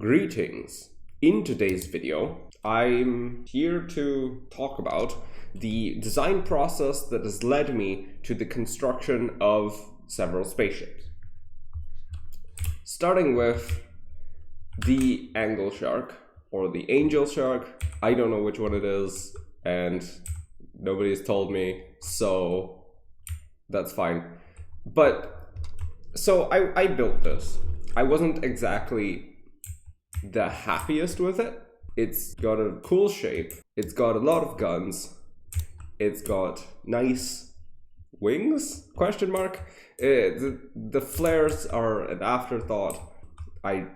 Greetings. In today's video, I'm here to talk about the design process that has led me to the construction of several spaceships. Starting with the Angle Shark or the Angel Shark. I don't know which one it is and nobody's told me, so that's fine. But so I built this. I wasn't exactly the happiest with it. It's got a cool shape, it's got a lot of guns, it's got nice wings, question mark. The flares are an afterthought. I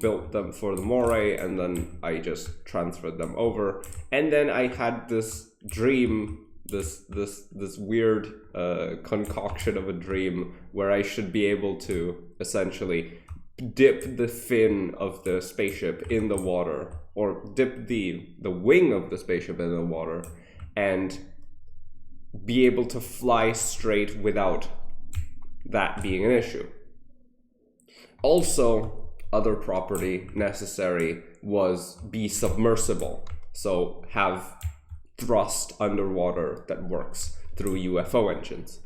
built them for the moray and then I just transferred them over. And then I had this dream, this weird concoction of a dream where I should be able to essentially dip the fin of the spaceship in the water, or dip the wing of the spaceship in the water and be able to fly straight without that being an issue. Also, other property necessary was be submersible, so have thrust underwater that works through UFO engines.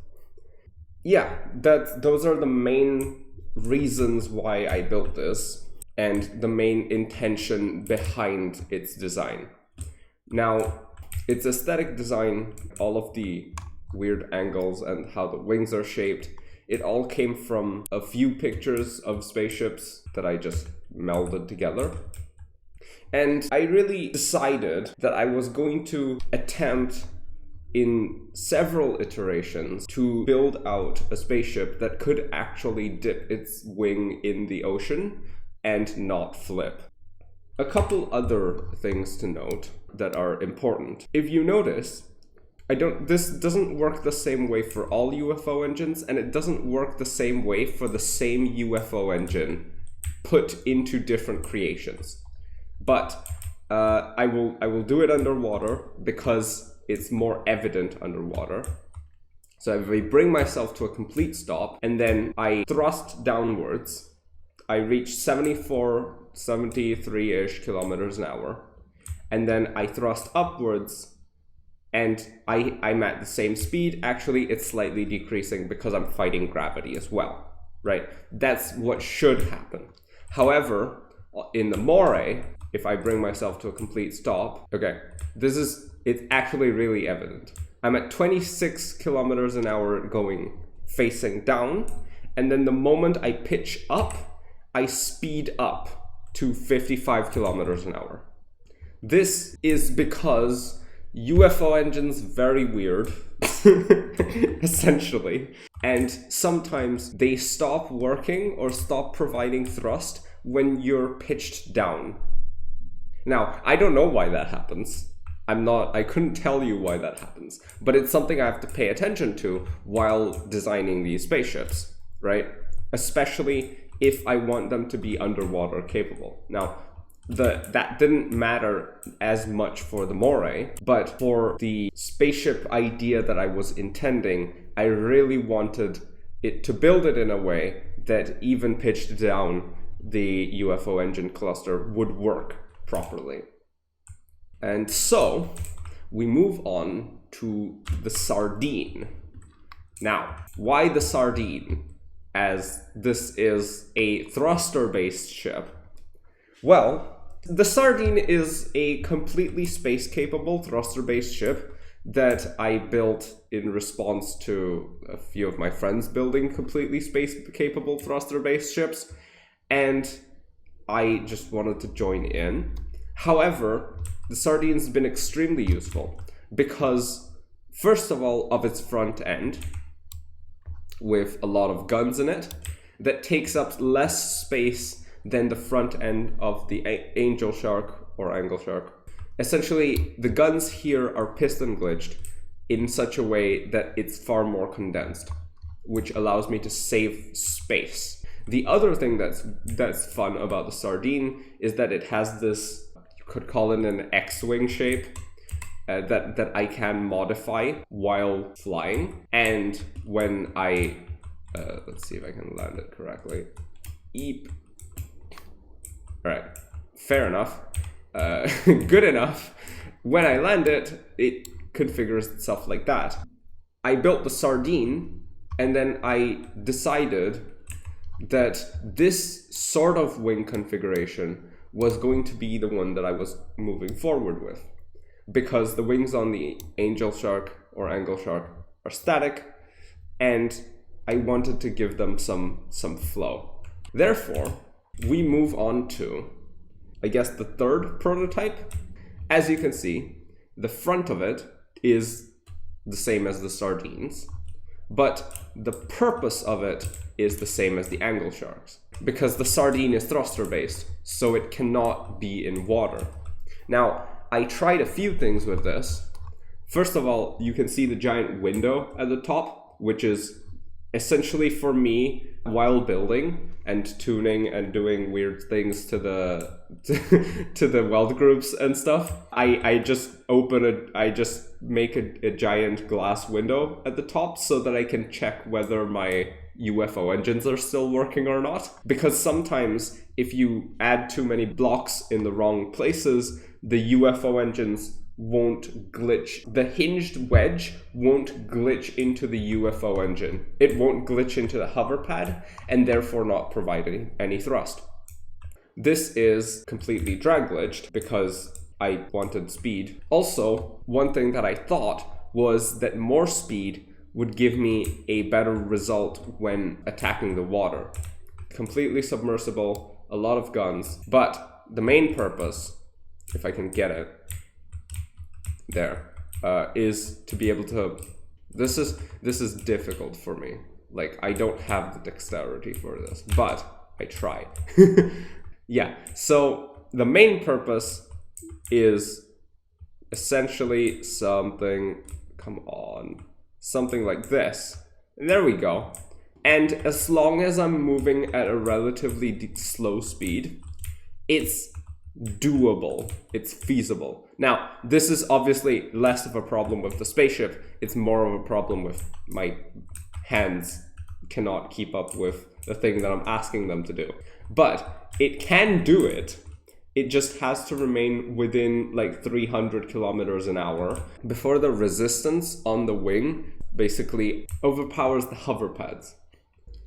Yeah, those are the main reasons why I built this and the main intention behind its design. Now, its aesthetic design, all of the weird angles and how the wings are shaped, it all came from a few pictures of spaceships that I just melded together. And I really decided that I was going to attempt in several iterations to build out a spaceship that could actually dip its wing in the ocean and not flip. A couple other things to note that are important. If you notice, this doesn't work the same way for all UFO engines, and it doesn't work the same way for the same UFO engine put into different creations. But I will do it underwater because it's more evident underwater. So if I bring myself to a complete stop and then I thrust downwards, I reach 73-ish kilometers an hour. And then I thrust upwards and I'm at the same speed. Actually, it's slightly decreasing because I'm fighting gravity as well, right? That's what should happen. However, in the moray, if I bring myself to a complete stop, okay, it's actually really evident. I'm at 26 kilometers an hour going facing down, and then the moment I pitch up, I speed up to 55 kilometers an hour. This is because UFO engines very weird, essentially, and sometimes they stop working or stop providing thrust when you're pitched down. Now, I don't know why that happens. I couldn't tell you why that happens, but it's something I have to pay attention to while designing these spaceships, right? Especially if I want them to be underwater capable. Now, that didn't matter as much for the moray, but for the spaceship idea that I was intending, I really wanted it to build it in a way that even pitched down, the UFO engine cluster would work properly. And so we move on to the Sardine. Now, why the Sardine, as this is a thruster-based ship? Well, the Sardine is a completely space-capable thruster-based ship that I built in response to a few of my friends building completely space-capable thruster-based ships, and I just wanted to join in. However, the Sardine's been extremely useful because, first of all, of its front end, with a lot of guns in it, that takes up less space than the front end of the Angel Shark or Angle Shark. Essentially, the guns here are piston glitched in such a way that it's far more condensed, which allows me to save space. The other thing that's fun about the Sardine is that it has this, could call it an X-wing shape that I can modify while flying. And when I, let's see if I can land it correctly. Eep. All right, fair enough. Good enough. When I land it, it configures itself like that. I built the Sardine, and then I decided that this sort of wing configuration was going to be the one that I was moving forward with, because the wings on the angel shark or angle shark are static, and I wanted to give them some flow. Therefore, we move on to, I guess, the third prototype. As you can see, the front of it is the same as the Sardines, but the purpose of it is the same as the angle sharks, because the Sardine is thruster based, so it cannot be in water. Now, I tried a few things with this. First of all, you can see the giant window at the top, which is essentially for me, while building and tuning and doing weird things to the to the weld groups and stuff, I just open it. I just make a giant glass window at the top so that I can check whether my UFO engines are still working or not. Because sometimes if you add too many blocks in the wrong places, the UFO engines won't glitch. The hinged wedge won't glitch into the UFO engine. It won't glitch into the hover pad and therefore not provide any thrust. This is completely drag glitched because I wanted speed. Also, one thing that I thought was that more speed would give me a better result when attacking the water. Completely submersible, a lot of guns, but the main purpose, if I can get it, there, is to be able to, this is difficult for me. Like, I don't have the dexterity for this, but I try. Yeah, so the main purpose is essentially something, come on, something like this. And there we go. And as long as I'm moving at a relatively slow speed, it's doable, it's feasible. Now, this is obviously less of a problem with the spaceship, it's more of a problem with my hands cannot keep up with the thing that I'm asking them to do. But it can do it. It just has to remain within like 300 kilometers an hour before the resistance on the wing basically overpowers the hover pads.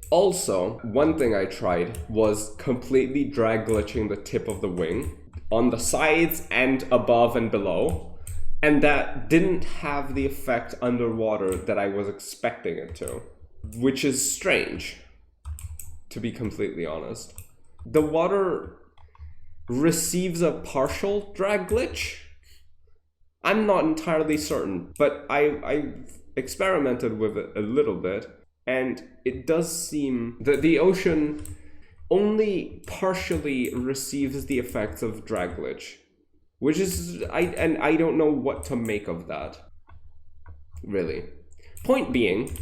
Also, one thing I tried was completely drag glitching the tip of the wing on the sides and above and below, and that didn't have the effect underwater that I was expecting it to, which is strange, to be completely honest. The water receives a partial drag glitch. I'm not entirely certain, but I've experimented with it a little bit, and it does seem that the ocean only partially receives the effects of drag glitch, which is, I don't know what to make of that, really. Point being,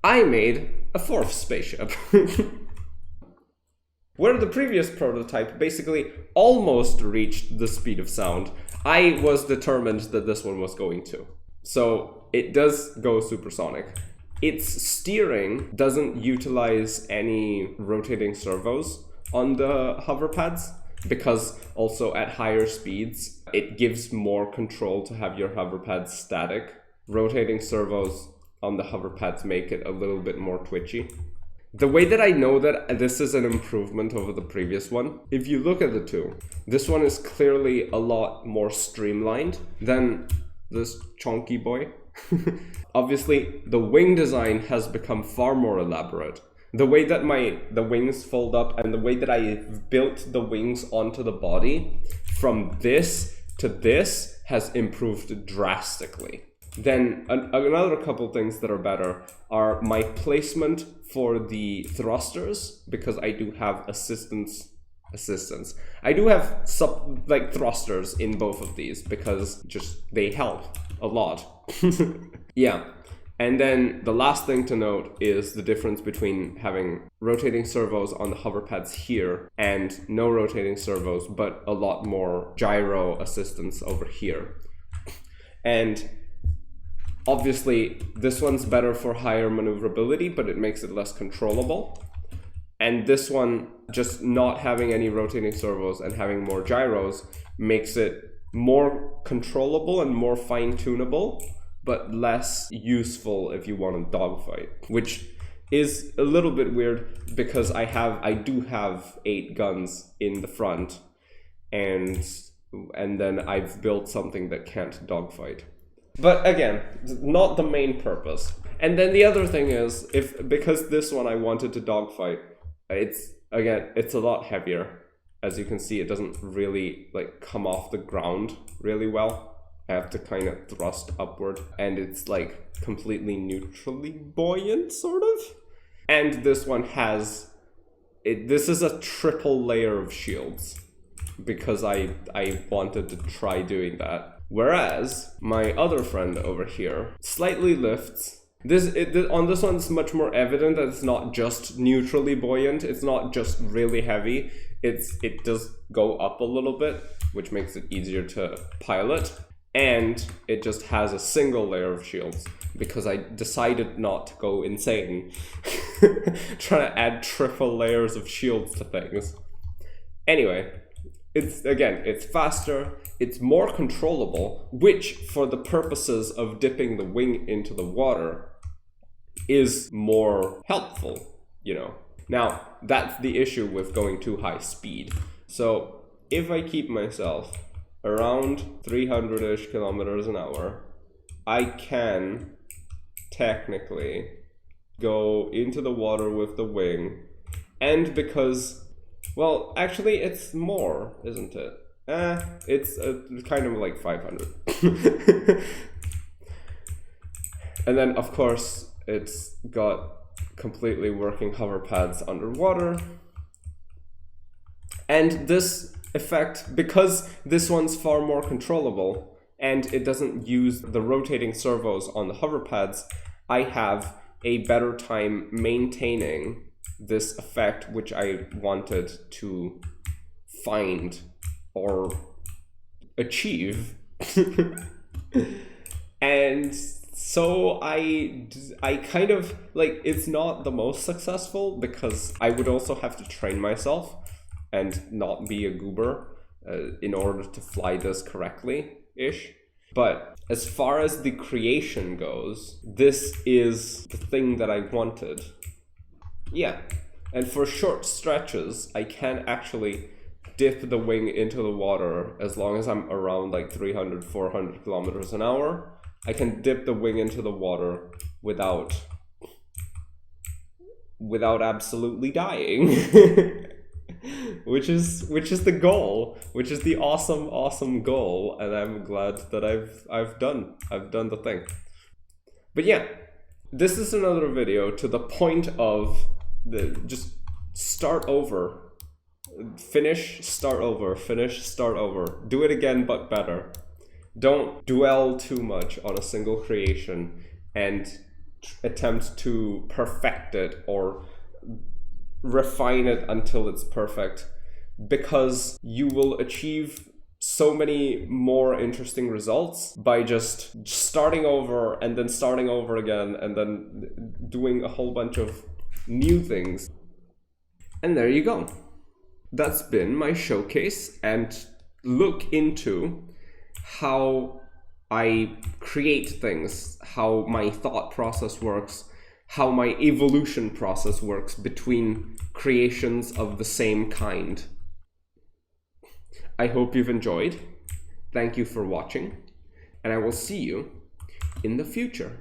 I made a fourth spaceship. Where the previous prototype basically almost reached the speed of sound, I was determined that this one was going to. So it does go supersonic. Its steering doesn't utilize any rotating servos on the hover pads, because also at higher speeds, it gives more control to have your hover pads static. Rotating servos on the hover pads make it a little bit more twitchy. The way that I know that this is an improvement over the previous one, if you look at the two, this one is clearly a lot more streamlined than this chonky boy. Obviously, the wing design has become far more elaborate. The way that the wings fold up and the way that I've built the wings onto the body from this to this has improved drastically. Then another couple things that are better are my placement for the thrusters, because I do have assistance. I do have thrusters in both of these because just they help a lot. Yeah. And then the last thing to note is the difference between having rotating servos on the hover pads here and no rotating servos, but a lot more gyro assistance over here. And obviously, this one's better for higher maneuverability, but it makes it less controllable. And this one, just not having any rotating servos and having more gyros, makes it more controllable and more fine-tunable, but less useful if you want to dogfight, which is a little bit weird because I do have 8 guns in the front, and then I've built something that can't dogfight. But again, not the main purpose. And then the other thing is, because this one I wanted to dogfight, it's a lot heavier. As you can see, it doesn't really like come off the ground really well. I have to kind of thrust upward, and it's like completely neutrally buoyant, sort of. And this one has this is a triple layer of shields because I wanted to try doing that. Whereas my other friend over here slightly lifts. On this one, it's much more evident that it's not just neutrally buoyant. It's not just really heavy. It does go up a little bit, which makes it easier to pilot. And it just has a single layer of shields because I decided not to go insane trying to add triple layers of shields to things. Anyway, it's faster, it's more controllable, which for the purposes of dipping the wing into the water is more helpful, you know. Now, that's the issue with going too high speed. So if I keep myself around 300-ish kilometers an hour, I can technically go into the water with the wing, and because, well, actually it's more, isn't it? It's kind of like 500. And then of course it's got completely working hover pads underwater. And this effect, because this one's far more controllable and it doesn't use the rotating servos on the hover pads, I have a better time maintaining this effect which I wanted to find or achieve. And so I kind of, like, it's not the most successful because I would also have to train myself and not be a goober in order to fly this correctly-ish. But as far as the creation goes, this is the thing that I wanted. Yeah, and for short stretches, I can actually dip the wing into the water as long as I'm around like 300, 400 kilometers an hour. I can dip the wing into the water without absolutely dying. which is the goal, which is the awesome goal, and I'm glad that I've done the thing. But yeah, this is another video to the point of just start over, finish, start over, finish, start over, do it again but better. Don't dwell too much on a single creation and attempt to perfect it or refine it until it's perfect, because you will achieve so many more interesting results by just starting over and then starting over again and then doing a whole bunch of new things. And there you go. That's been my showcase and look into how I create things, how my thought process works, how my evolution process works between creations of the same kind. I hope you've enjoyed. Thank you for watching, and I will see you in the future.